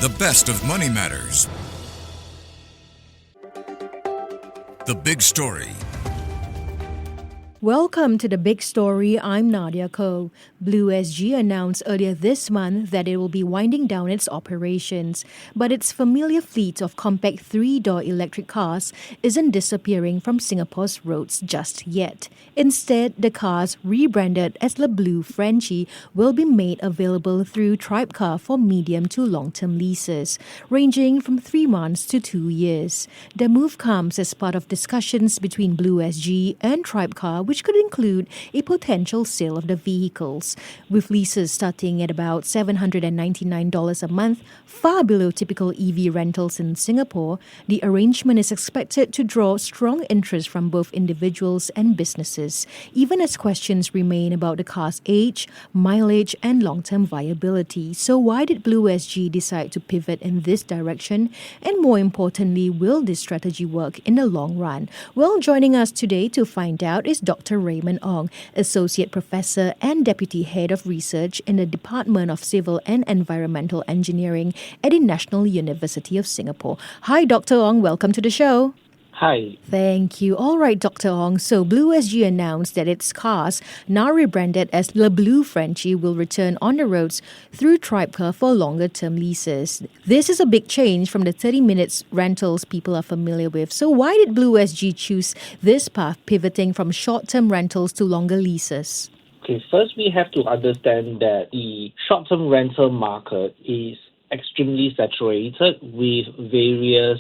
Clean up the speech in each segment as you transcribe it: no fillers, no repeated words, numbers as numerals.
The best of Money Matters. The Big Story. Welcome to The Big Story. I'm Nadiah Koh. BlueSG announced earlier this month that it will be winding down its operations, but its familiar fleet of compact three-door electric cars isn't disappearing from Singapore's roads just yet. Instead, the cars, rebranded as the Blu Frenchy, will be made available through Tribecar for medium to long-term leases, ranging from 3 months to 2 years. The move comes as part of discussions between BlueSG and Tribecar, which could include a potential sale of the vehicles. With leases starting at about $799 a month, far below typical EV rentals in Singapore, the arrangement is expected to draw strong interest from both individuals and businesses, even as questions remain about the car's age, mileage, and long-term viability. So why did BlueSG decide to pivot in this direction? And more importantly, will this strategy work in the long run? Well, joining us today to find out is Dr. Raymond Ong, Associate Professor and Deputy Head of Research in the Department of Civil and Environmental Engineering at the National University of Singapore. Hi, Dr. Ong. Welcome to the show. Hi. Thank you. All right, Dr. Ong. So BlueSG announced that its cars, now rebranded as the Blu Frenchy, will return on the roads through Tribecar for longer-term leases. This is a big change from the 30 minutes rentals people are familiar with. So why did BlueSG choose this path, pivoting from short-term rentals to longer leases? Okay, first we have to understand that the short-term rental market is extremely saturated with various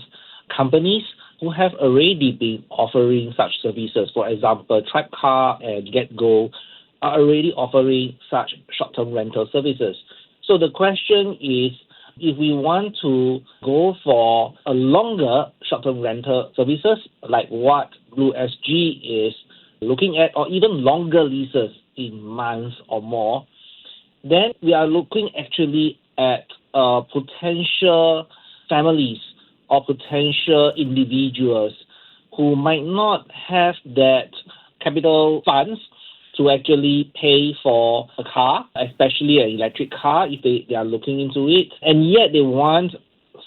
companies who have already been offering such services. For example, Tribecar and Ghim are already offering such short-term rental services. So the question is, if we want to go for a longer short-term rental services, like what BlueSG is looking at, or even longer leases in months or more, then we are looking actually at potential families or potential individuals who might not have that capital funds to actually pay for a car, especially an electric car if they are looking into it, and yet they want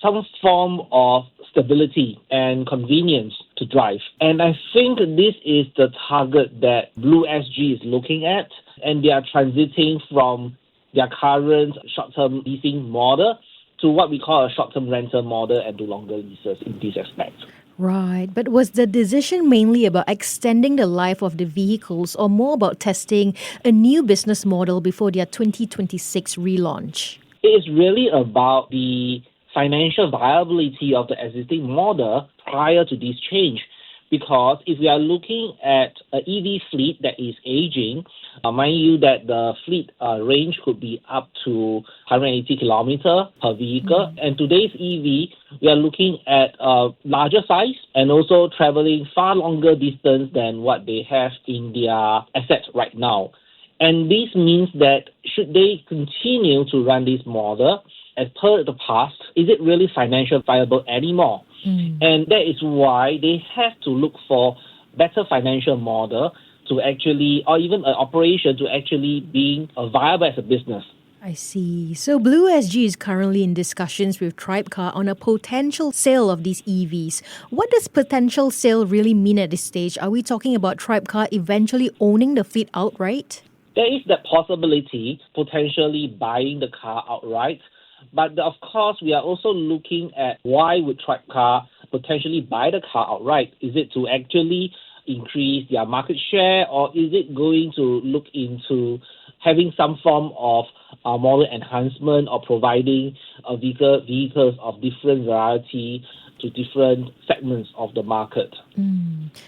some form of stability and convenience to drive. And I think this is the target that BlueSG is looking at, and they are transiting from their current short-term leasing model to what we call a short-term rental model and to longer leases in this aspect. Right, but was the decision mainly about extending the life of the vehicles or more about testing a new business model before their 2026 relaunch? It is really about the financial viability of the existing model prior to this change. Because if we are looking at an EV fleet that is aging, mind you that the fleet range could be up to 180 kilometers per vehicle. And today's EV, we are looking at a larger size and also traveling far longer distance than what they have in their assets right now. And this means that should they continue to run this model as per the past, is it really financially viable anymore? And that is why they have to look for better financial model to actually, or even an operation to actually being viable as a business. I see. So BlueSG is currently in discussions with Tribecar on a potential sale of these EVs. What does potential sale really mean at this stage? Are we talking about Tribecar eventually owning the fleet outright? There is that possibility, potentially buying the car outright. But of course, we are also looking at why would Tribecar potentially buy the car outright? Is it to actually increase their market share, or is it going to look into having some form of model enhancement or providing vehicles of different variety to different segments of the market?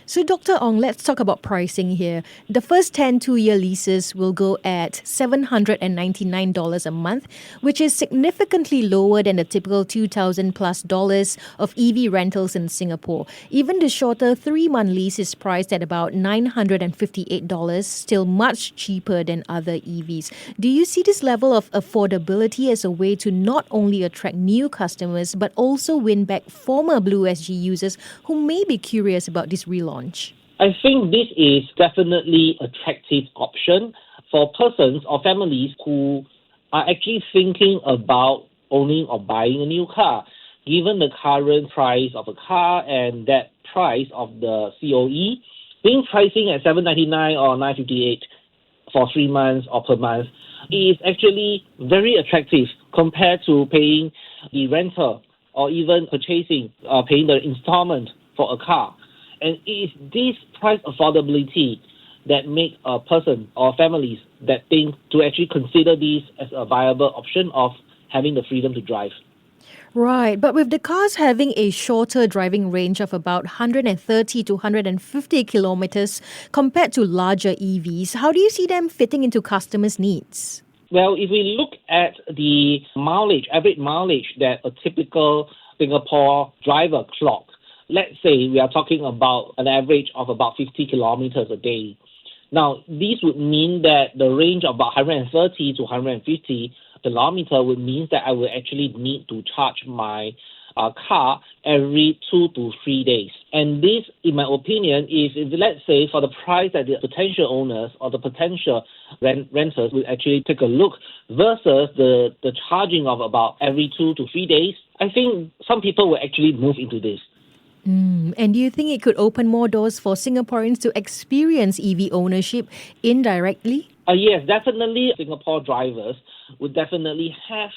So Dr. Ong, let's talk about pricing here. The first 10 2-year leases will go at $799 a month, which is significantly lower than the typical $2,000+ of EV rentals in Singapore. Even the shorter 3-month lease is priced at about $958, still much cheaper than other EVs. Do you see this level of affordability as a way to not only attract new customers, but also win back former BlueSG users who may be curious about this relaunch? I think this is definitely an attractive option for persons or families who are actually thinking about owning or buying a new car. Given the current price of a car and that price of the COE, being pricing at $799 or $958 for 3 months or per month is actually very attractive compared to paying the rental or even paying the installment for a car. And it is this price affordability that make a person or families that think to actually consider this as a viable option of having the freedom to drive. Right, but with the cars having a shorter driving range of about 130 to 150 kilometers compared to larger EVs, how do you see them fitting into customers' needs? Well, if we look at the average mileage that a typical Singapore driver clock, let's say we are talking about an average of about 50 kilometers a day. Now, this would mean that the range of about 130 to 150 kilometer would mean that I will actually need to charge my car every 2 to 3 days. And this, in my opinion, is if let's say for the price that the potential owners or the potential renters will actually take a look versus the charging of about every 2 to 3 days, I think some people will actually move into this. And do you think it could open more doors for Singaporeans to experience EV ownership indirectly? Yes, definitely. Singapore drivers would definitely have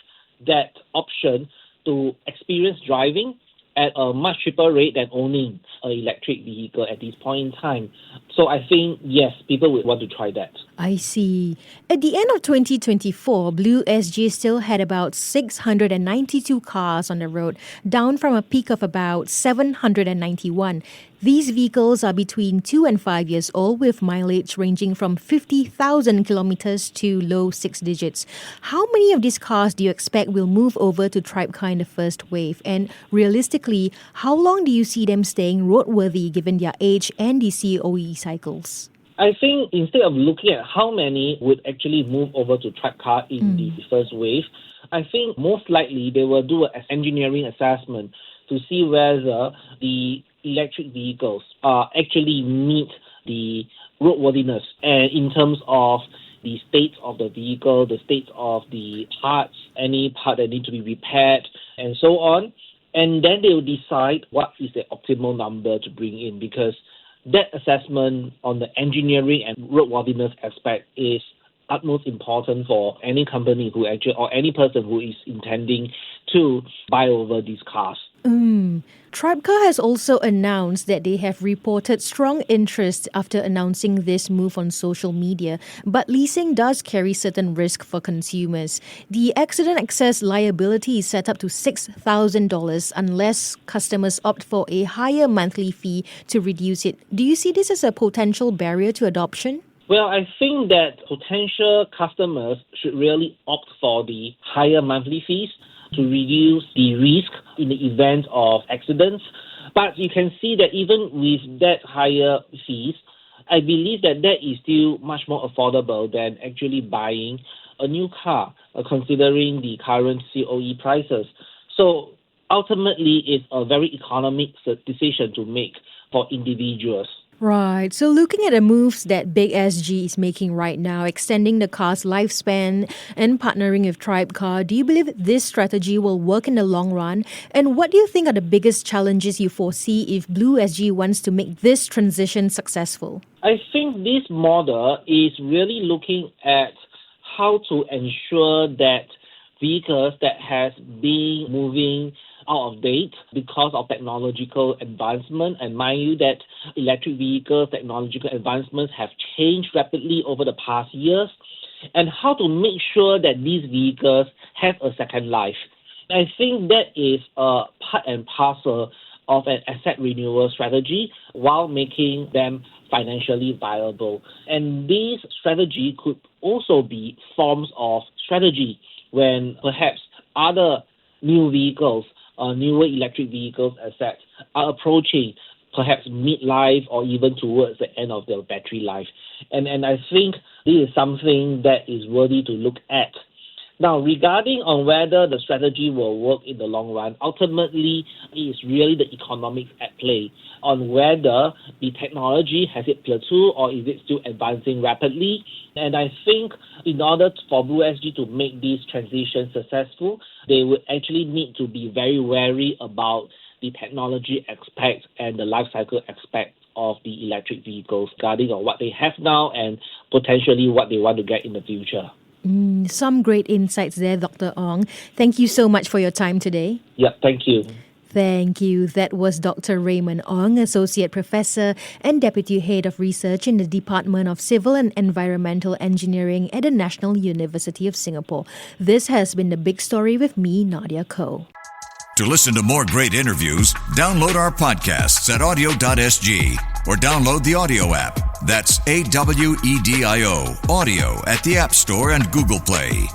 that option to experience driving at a much cheaper rate than owning an electric vehicle at this point in time. So I think, yes, people would want to try that. I see. At the end of 2024, BlueSG still had about 692 cars on the road, down from a peak of about 791. These vehicles are between 2 and 5 years old with mileage ranging from 50,000 kilometers to low 6 digits. How many of these cars do you expect will move over to Tribecar in the first wave? And realistically, how long do you see them staying roadworthy given their age and the COE cycles? I think instead of looking at how many would actually move over to Tribecar in the first wave, I think most likely they will do an engineering assessment to see whether the electric vehicles actually meet the roadworthiness and in terms of the state of the vehicle, the state of the parts, any part that need to be repaired, and so on. And then they will decide what is the optimal number to bring in, because that assessment on the engineering and roadworthiness aspect is utmost important for any company who actually, or any person who is intending to buy over these cars. Tribecar has also announced that they have reported strong interest after announcing this move on social media, but leasing does carry certain risk for consumers. The accident excess liability is set up to $6,000 unless customers opt for a higher monthly fee to reduce it. Do you see this as a potential barrier to adoption? Well, I think that potential customers should really opt for the higher monthly fees to reduce the risk in the event of accidents. But you can see that even with that higher fees, I believe that is still much more affordable than actually buying a new car, considering the current COE prices. So ultimately, it's a very economic decision to make for individuals. Right. So looking at the moves that Big SG is making right now, extending the car's lifespan and partnering with Tribecar, do you believe this strategy will work in the long run? And what do you think are the biggest challenges you foresee if BlueSG wants to make this transition successful? I think this model is really looking at how to ensure that vehicles that has been moving out of date because of technological advancement. And mind you that electric vehicles, technological advancements have changed rapidly over the past years, and how to make sure that these vehicles have a second life. I think that is a part and parcel of an asset renewal strategy while making them financially viable. And this strategy could also be forms of strategy when perhaps other new vehicles, newer electric vehicles assets are approaching perhaps mid-life or even towards the end of their battery life. And I think this is something that is worthy to look at Now, regarding on whether the strategy will work in the long run, ultimately, it is really the economics at play on whether the technology has it plateaued or is it still advancing rapidly. And I think in order for BlueSG to make this transition successful, they would actually need to be very wary about the technology aspect and the life cycle aspect of the electric vehicles, regarding on what they have now and potentially what they want to get in the future. Some great insights there, Dr. Ong. Thank you so much for your time today. Yeah, thank you. Thank you. That was Dr. Raymond Ong, Associate Professor and Deputy Head of Research in the Department of Civil and Environmental Engineering at the National University of Singapore. This has been The Big Story with me, Nadiah Koh. To listen to more great interviews, download our podcasts at audio.sg or download the audio app. That's AWEDIO, audio at the App Store and Google Play.